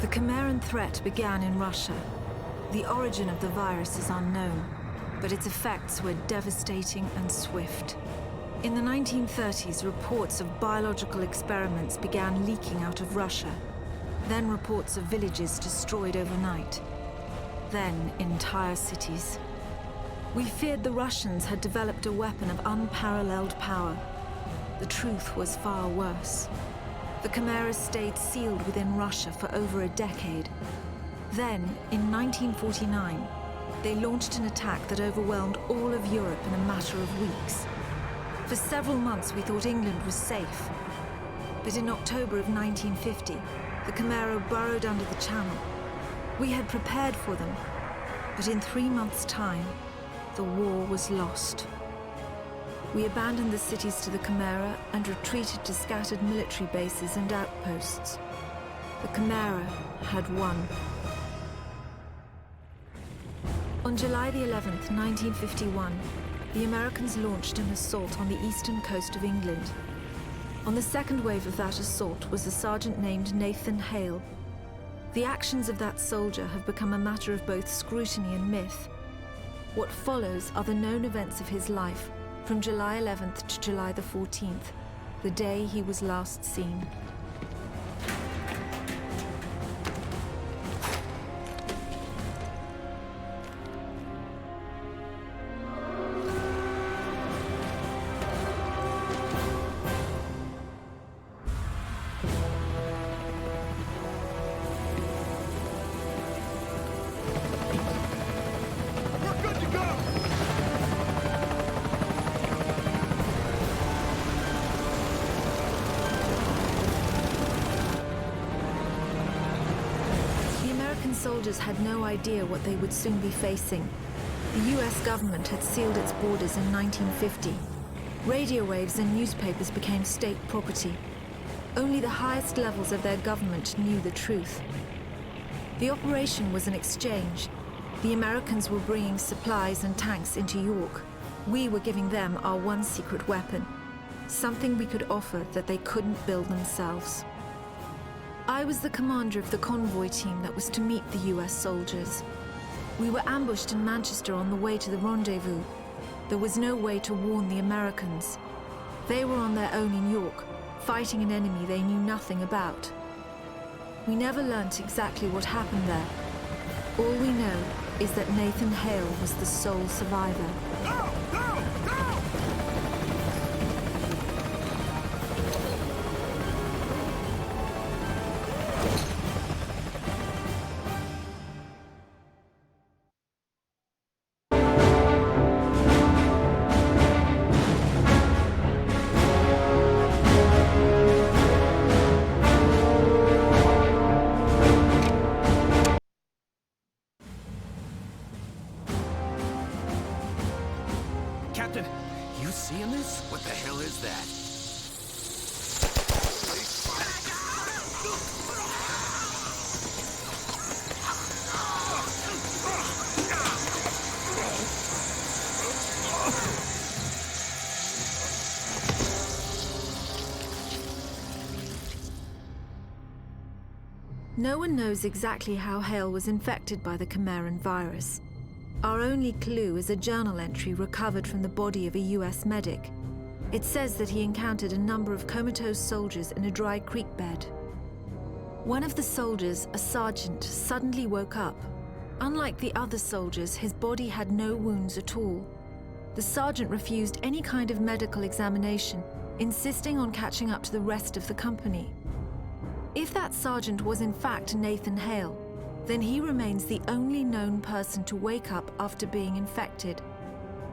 The Chimeran threat began in Russia. The origin of the virus is unknown, but its effects were devastating and swift. In the 1930s, reports of biological experiments began leaking out of Russia. Then reports of villages destroyed overnight. Then entire cities. We feared the Russians had developed a weapon of unparalleled power. The truth was far worse. The Chimeras stayed sealed within Russia for over a decade. Then, in 1949, they launched an attack that overwhelmed all of Europe in a matter of weeks. For several months, we thought England was safe. But in October of 1950, the Chimera burrowed under the Channel. We had prepared for them, but in 3 months' time, the war was lost. We abandoned the cities to the Chimera and retreated to scattered military bases and outposts. The Chimera had won. On July the 11th, 1951, the Americans launched an assault on the eastern coast of England. On the second wave of that assault was a sergeant named Nathan Hale. The actions of that soldier have become a matter of both scrutiny and myth. What follows are the known events of his life, from July 11th to July the 14th, the day he was last seen. Soldiers had no idea what they would soon be facing. The US government had sealed its borders in 1950. Radio waves and newspapers became state property. Only the highest levels of their government knew the truth. The operation was an exchange. The Americans were bringing supplies and tanks into York. We were giving them our one secret weapon, something we could offer that they couldn't build themselves. I was the commander of the convoy team that was to meet the US soldiers. We were ambushed in Manchester on the way to the rendezvous. There was no way to warn the Americans. They were on their own in York, fighting an enemy they knew nothing about. We never learnt exactly what happened there. All we know is that Nathan Hale was the sole survivor. Go! Go! Go! Captain, you seeing this? What the hell is that? No one knows exactly how Hale was infected by the Chimeran virus. Our only clue is a journal entry recovered from the body of a US medic. It says that he encountered a number of comatose soldiers in a dry creek bed. One of the soldiers, a sergeant, suddenly woke up. Unlike the other soldiers, his body had no wounds at all. The sergeant refused any kind of medical examination, insisting on catching up to the rest of the company. If that sergeant was in fact Nathan Hale, then he remains the only known person to wake up after being infected.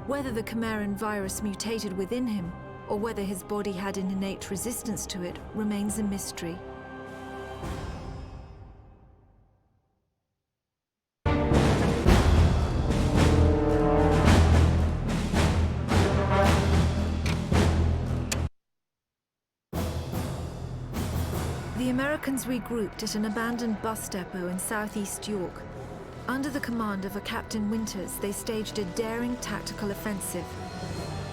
Whether the Chimeran virus mutated within him, or whether his body had an innate resistance to it, remains a mystery. The Americans regrouped at an abandoned bus depot in southeast York. Under the command of a Captain Winters, they staged a daring tactical offensive.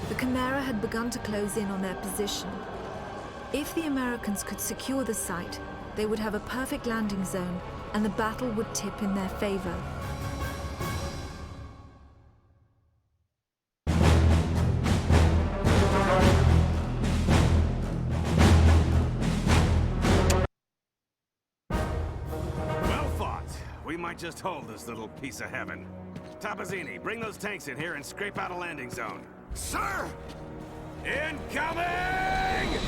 The Chimera had begun to close in on their position. If the Americans could secure the site, they would have a perfect landing zone, and the battle would tip in their favor. Well fought. We might just hold this little piece of heaven. Tabazzini, bring those tanks in here and scrape out a landing zone. Sir! Incoming!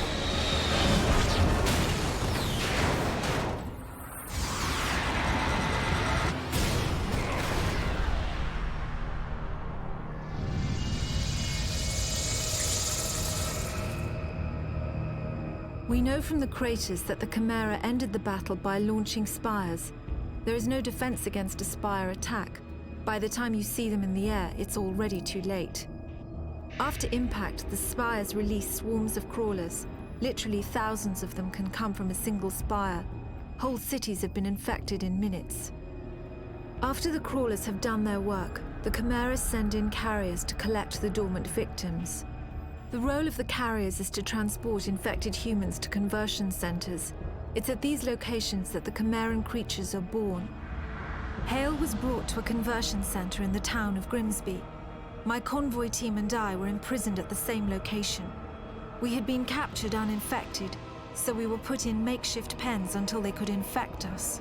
We know from the craters that the Chimera ended the battle by launching spires. There is no defense against a spire attack. By the time you see them in the air, it's already too late. After impact, the spires release swarms of crawlers. Literally thousands of them can come from a single spire. Whole cities have been infected in minutes. After the crawlers have done their work, the Chimeras send in carriers to collect the dormant victims. The role of the carriers is to transport infected humans to conversion centers. It's at these locations that the Chimeran creatures are born. Hale was brought to a conversion center in the town of Grimsby. My convoy team and I were imprisoned at the same location. We had been captured uninfected, so we were put in makeshift pens until they could infect us.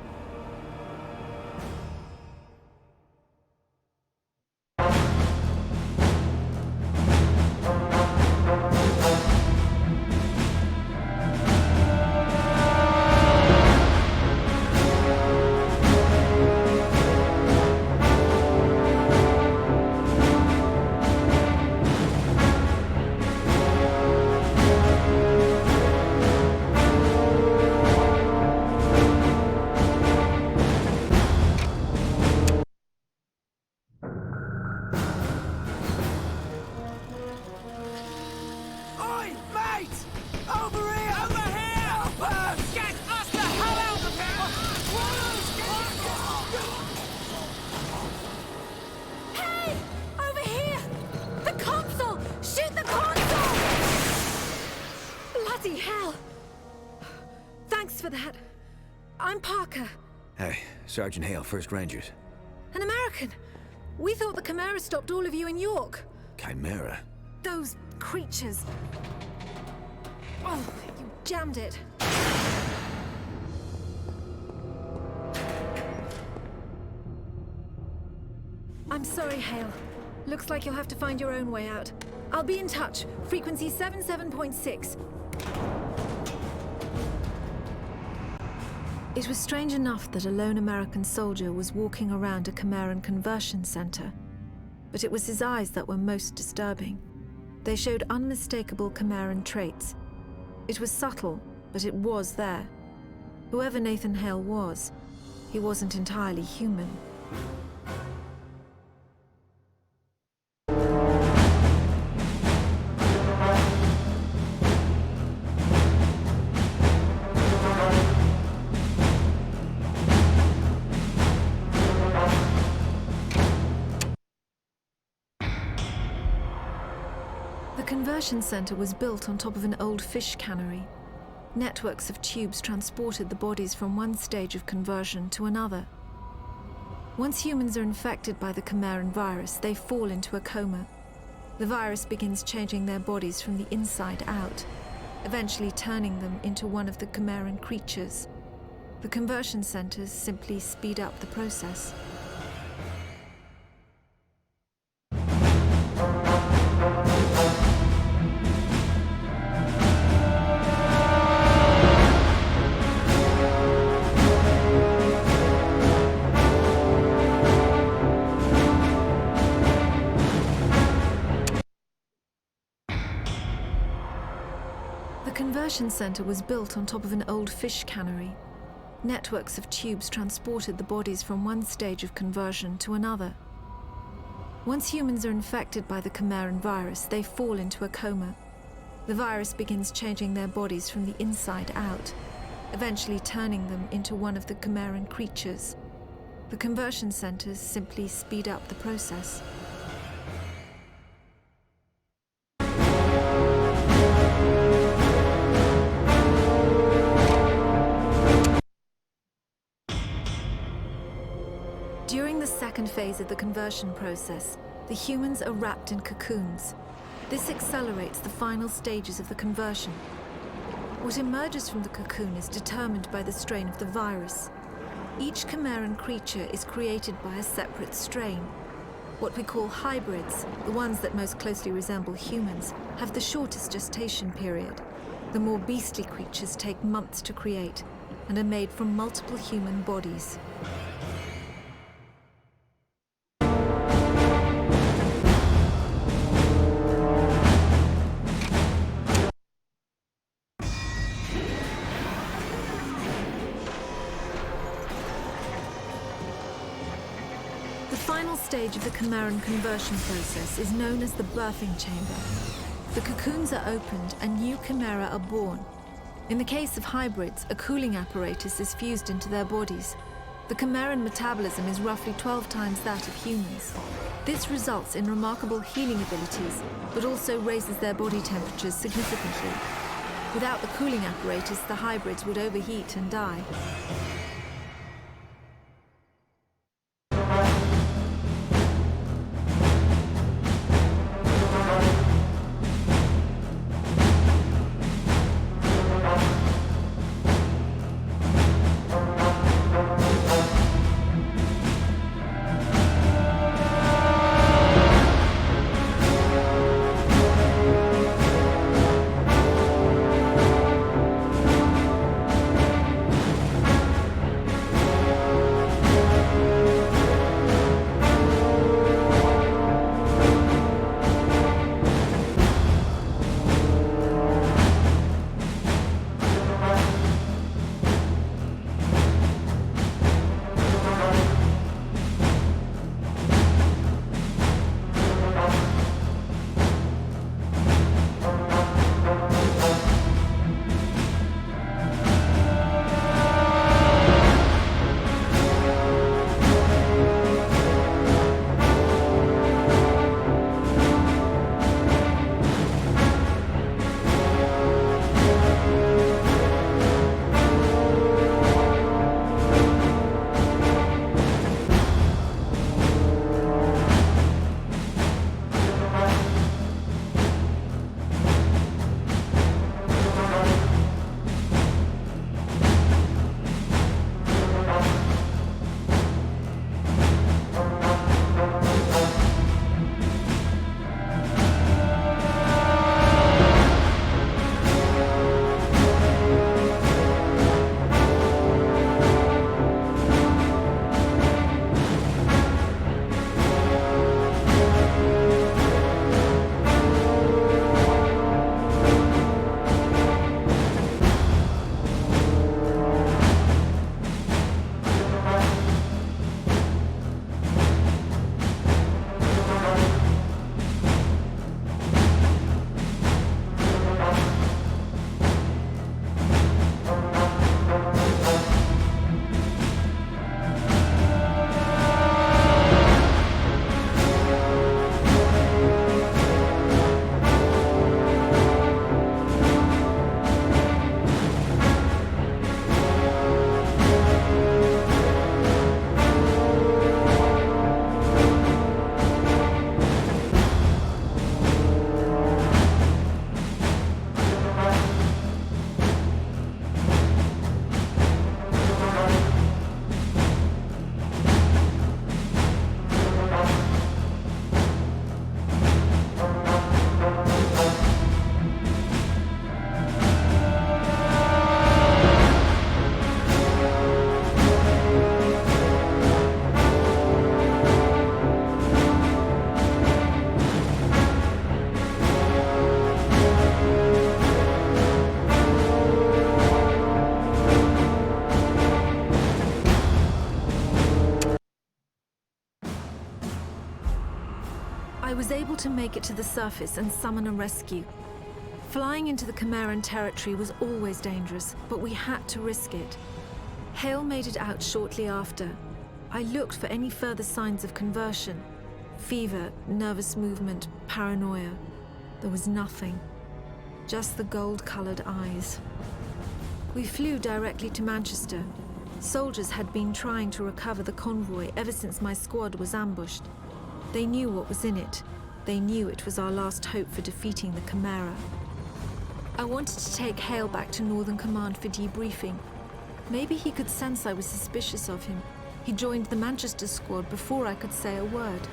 Oi, mate! Over here! Over here! Help us! Get us the hell out of here! Hey! Over here! The console! Shoot the console! Bloody hell! Thanks for that. I'm Parker, Hey, Sergeant Hale, 1st Rangers. an American. We thought the Chimera stopped all of you in York. Chimera? Those creatures. Oh, you jammed it. I'm sorry, Hale. Looks like you'll have to find your own way out. I'll be in touch. Frequency 77.6. It was strange enough that a lone American soldier was walking around a Chimeran conversion center. But it was his eyes that were most disturbing. They showed unmistakable Chimeran traits. It was subtle, but it was there. Whoever Nathan Hale was, he wasn't entirely human. The conversion center was built on top of an old fish cannery. Networks of tubes transported the bodies from one stage of conversion to another. Once humans are infected by the Chimeran virus, they fall into a coma. The virus begins changing their bodies from the inside out, eventually turning them into one of the Chimeran creatures. The conversion centers simply speed up the process. The conversion center was built on top of an old fish cannery. Networks of tubes transported the bodies from one stage of conversion to another. Once humans are infected by the Chimeran virus, they fall into a coma. The virus begins changing their bodies from the inside out, eventually turning them into one of the Chimeran creatures. The conversion centers simply speed up the process. the second phase of the conversion process, the humans are wrapped in cocoons. This accelerates the final stages of the conversion. What emerges from the cocoon is determined by the strain of the virus. Each Chimeran creature is created by a separate strain. What we call hybrids, the ones that most closely resemble humans, have the shortest gestation period. The more beastly creatures take months to create and are made from multiple human bodies. The final stage of the Chimeran conversion process is known as the birthing chamber. The cocoons are opened and new Chimera are born. In the case of hybrids, a cooling apparatus is fused into their bodies. The Chimeran metabolism is roughly 12 times that of humans. This results in remarkable healing abilities, but also raises their body temperatures significantly. Without the cooling apparatus, the hybrids would overheat and die. I was able to make it to the surface and summon a rescue. Flying into the Chimeran territory was always dangerous, but we had to risk it. Hale made it out shortly after. I looked for any further signs of conversion. Fever, nervous movement, paranoia. There was nothing. Just the gold-colored eyes. We flew directly to Manchester. Soldiers had been trying to recover the convoy ever since my squad was ambushed. They knew what was in it. They knew it was our last hope for defeating the Chimera. I wanted to take Hale back to Northern Command for debriefing. Maybe he could sense I was suspicious of him. He joined the Manchester squad before I could say a word.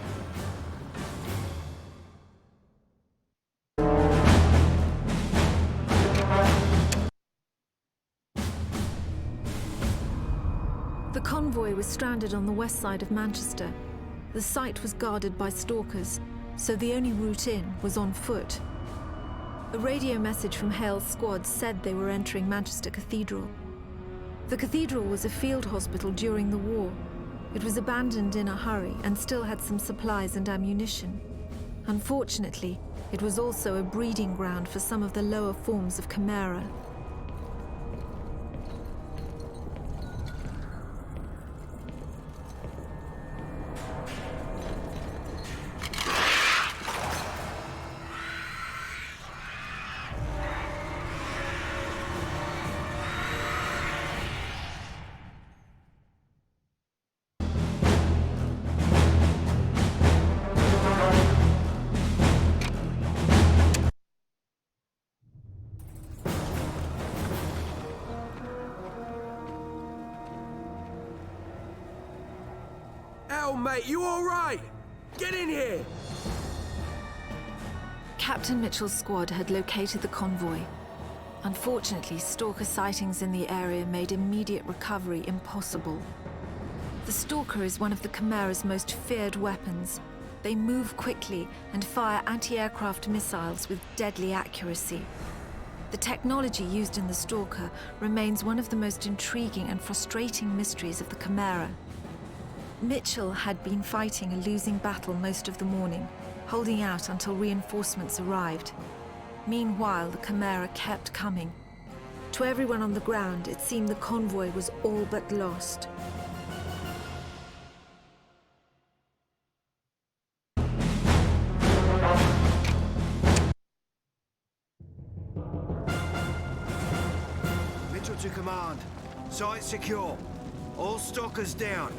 The convoy was stranded on the west side of Manchester. The site was guarded by stalkers, so the only route in was on foot. A radio message from Hale's squad said they were entering Manchester Cathedral. The cathedral was a field hospital during the war. It was abandoned in a hurry and still had some supplies and ammunition. Unfortunately, it was also a breeding ground for some of the lower forms of Chimera. Hell, mate, you all right? Get in here! Captain Mitchell's squad had located the convoy. Unfortunately, stalker sightings in the area made immediate recovery impossible. The stalker is one of the Chimera's most feared weapons. They move quickly and fire anti-aircraft missiles with deadly accuracy. The technology used in the stalker remains one of the most intriguing and frustrating mysteries of the Chimera. Mitchell had been fighting a losing battle most of the morning, holding out until reinforcements arrived. Meanwhile, the Chimera kept coming. To everyone on the ground, it seemed the convoy was all but lost. Mitchell to command. Site secure. All stalkers down.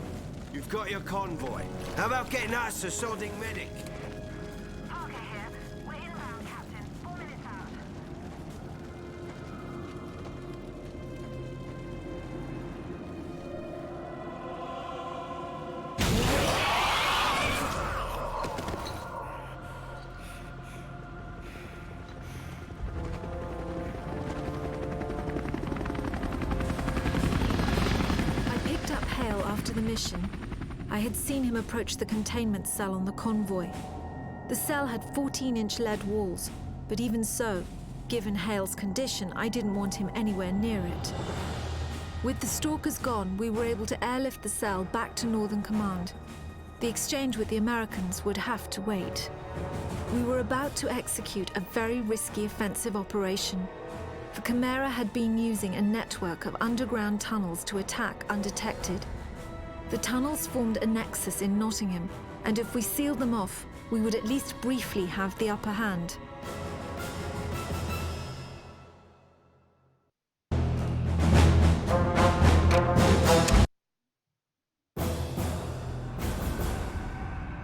You've got your convoy. How about getting us a sodding medic? Parker here. We're inbound, Captain. 4 minutes out. I picked up Hale after the mission. I had seen him approach the containment cell on the convoy. The cell had 14-inch lead walls, but even so, given Hale's condition, I didn't want him anywhere near it. With the stalkers gone, we were able to airlift the cell back to Northern Command. The exchange with the Americans would have to wait. We were about to execute a very risky offensive operation. The Chimera had been using a network of underground tunnels to attack undetected. The tunnels formed a nexus in Nottingham, and if we sealed them off, we would at least briefly have the upper hand.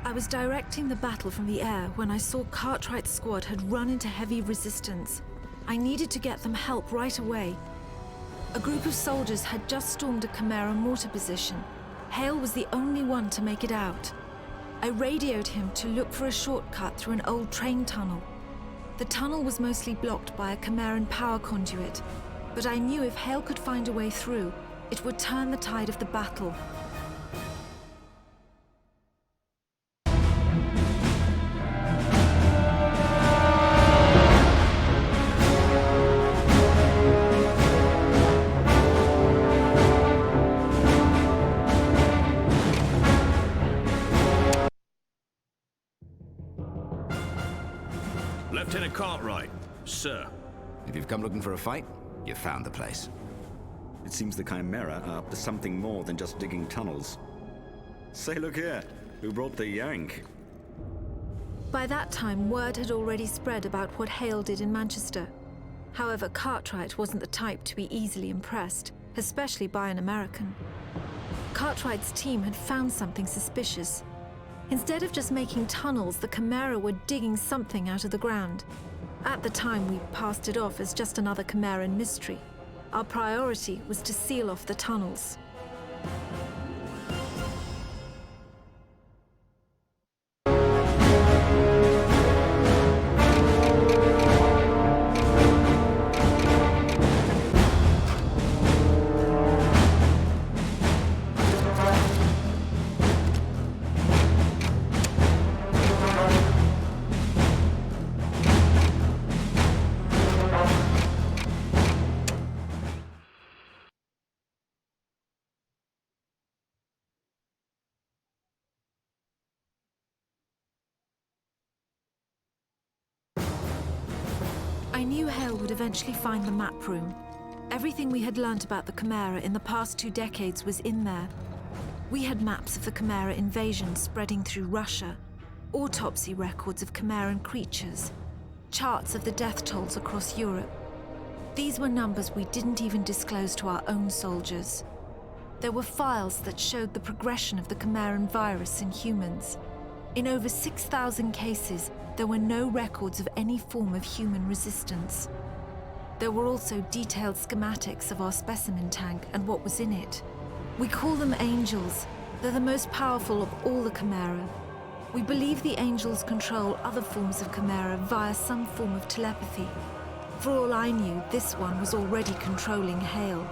I was directing the battle from the air when I saw Cartwright's squad had run into heavy resistance. I needed to get them help right away. A group of soldiers had just stormed a Chimera mortar position. Hale was the only one to make it out. I radioed him to look for a shortcut through an old train tunnel. The tunnel was mostly blocked by a Chimeran power conduit, but I knew if Hale could find a way through, it would turn the tide of the battle. Lieutenant Cartwright, sir. If you've come looking for a fight, you've found the place. It seems the Chimera are up to something more than just digging tunnels. Say, look here. Who brought the yank? By that time, word had already spread about what Hale did in Manchester. However, Cartwright wasn't the type to be easily impressed, especially by an American. Cartwright's team had found something suspicious. Instead of just making tunnels, the Chimera were digging something out of the ground. At the time, we passed it off as just another Chimeran mystery. Our priority was to seal off the tunnels. I knew Hale would eventually find the map room. Everything we had learnt about the Chimera in the past 2 decades was in there. We had maps of the Chimera invasion spreading through Russia, autopsy records of Chimeran creatures, charts of the death tolls across Europe. These were numbers we didn't even disclose to our own soldiers. There were files that showed the progression of the Chimeran virus in humans. In over 6,000 cases, there were no records of any form of human resistance. There were also detailed schematics of our specimen tank and what was in it. We call them Angels. They're the most powerful of all the Chimera. We believe the Angels control other forms of Chimera via some form of telepathy. For all I knew, this one was already controlling Hale.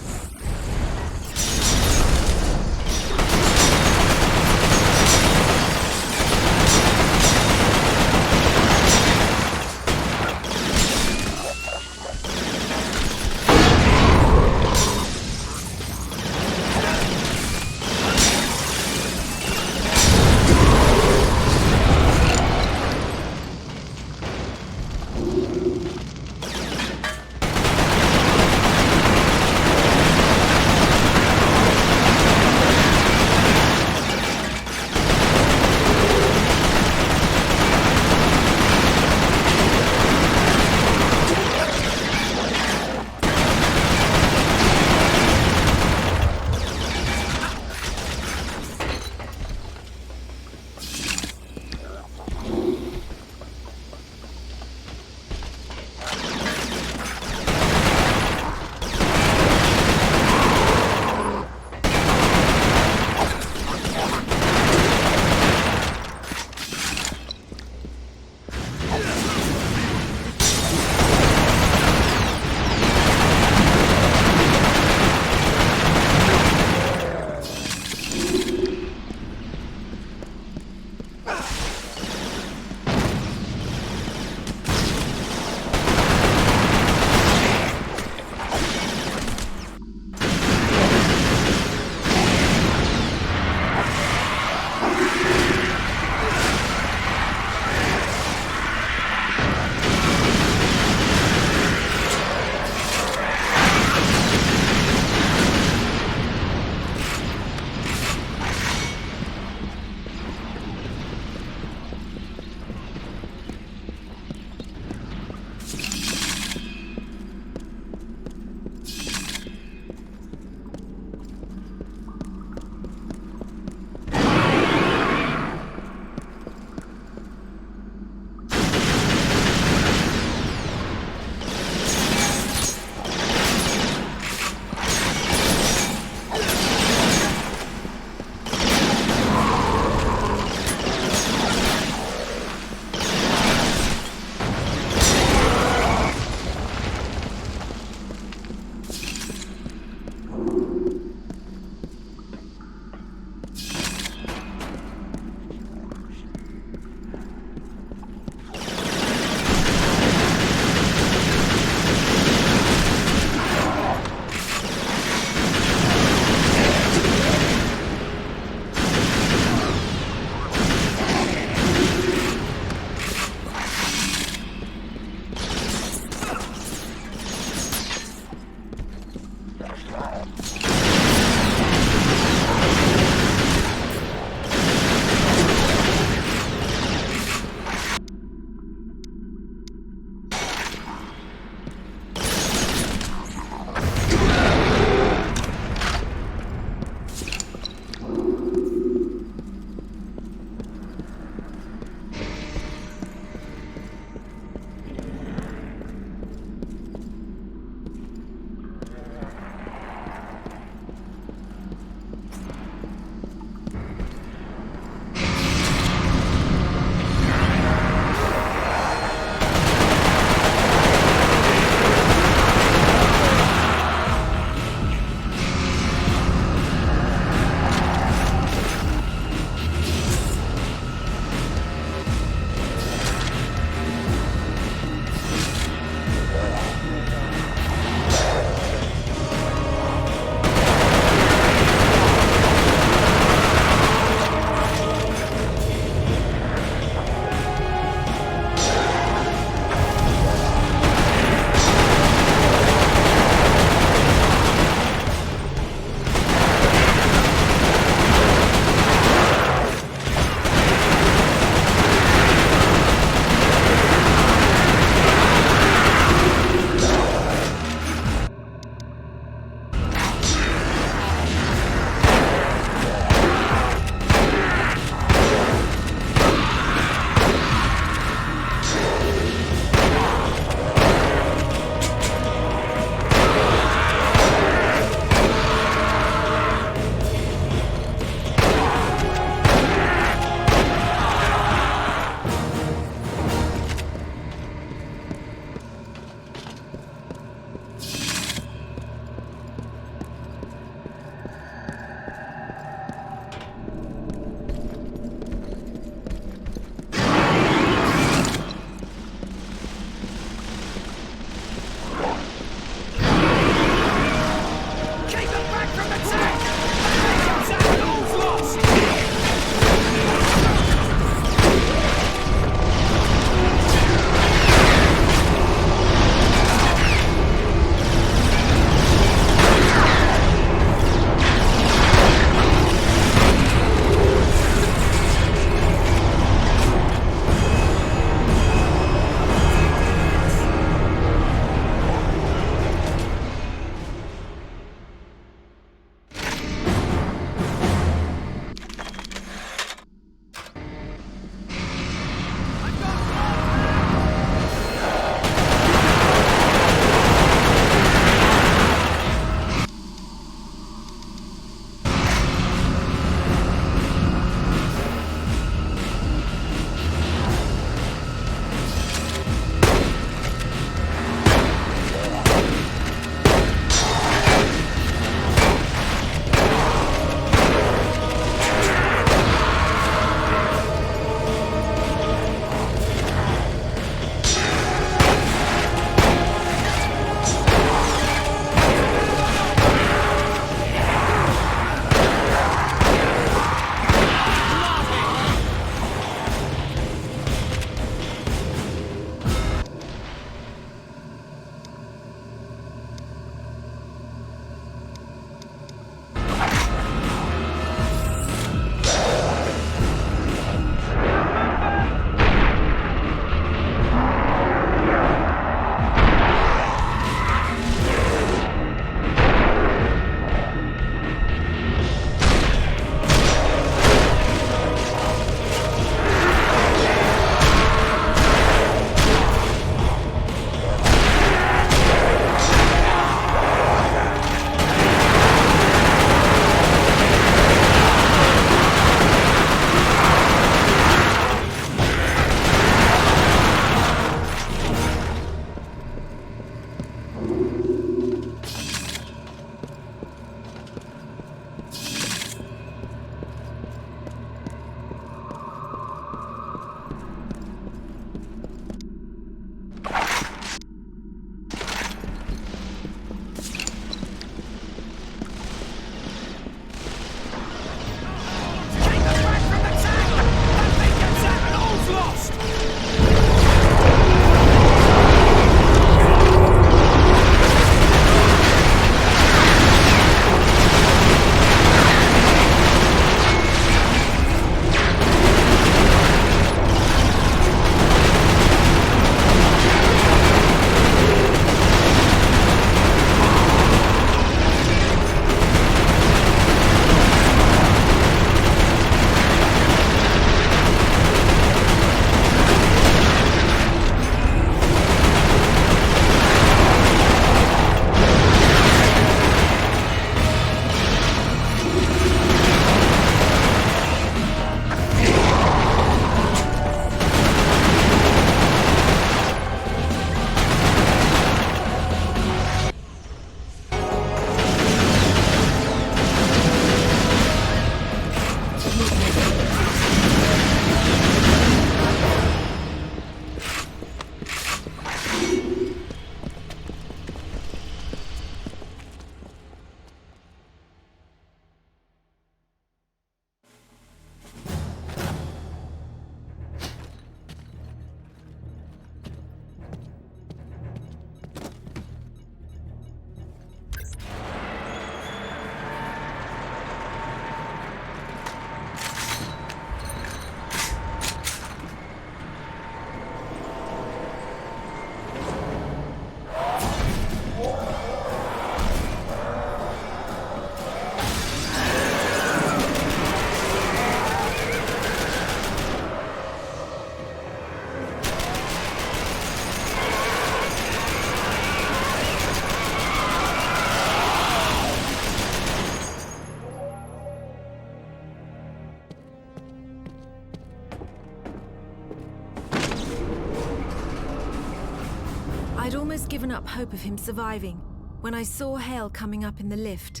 I'd almost given up hope of him surviving when I saw Hale coming up in the lift.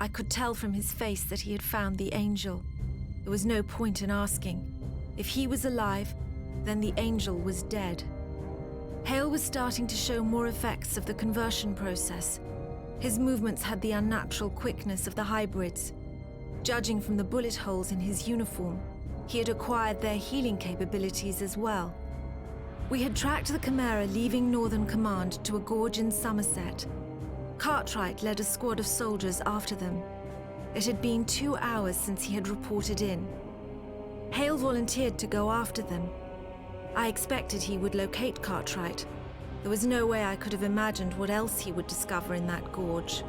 I could tell from his face that he had found the Angel. There was no point in asking. If he was alive, then the Angel was dead. Hale was starting to show more effects of the conversion process. His movements had the unnatural quickness of the hybrids. Judging from the bullet holes in his uniform, he had acquired their healing capabilities as well. We had tracked the Chimera leaving Northern Command to a gorge in Somerset. Cartwright led a squad of soldiers after them. It had been 2 hours since he had reported in. Hale volunteered to go after them. I expected he would locate Cartwright. There was no way I could have imagined what else he would discover in that gorge.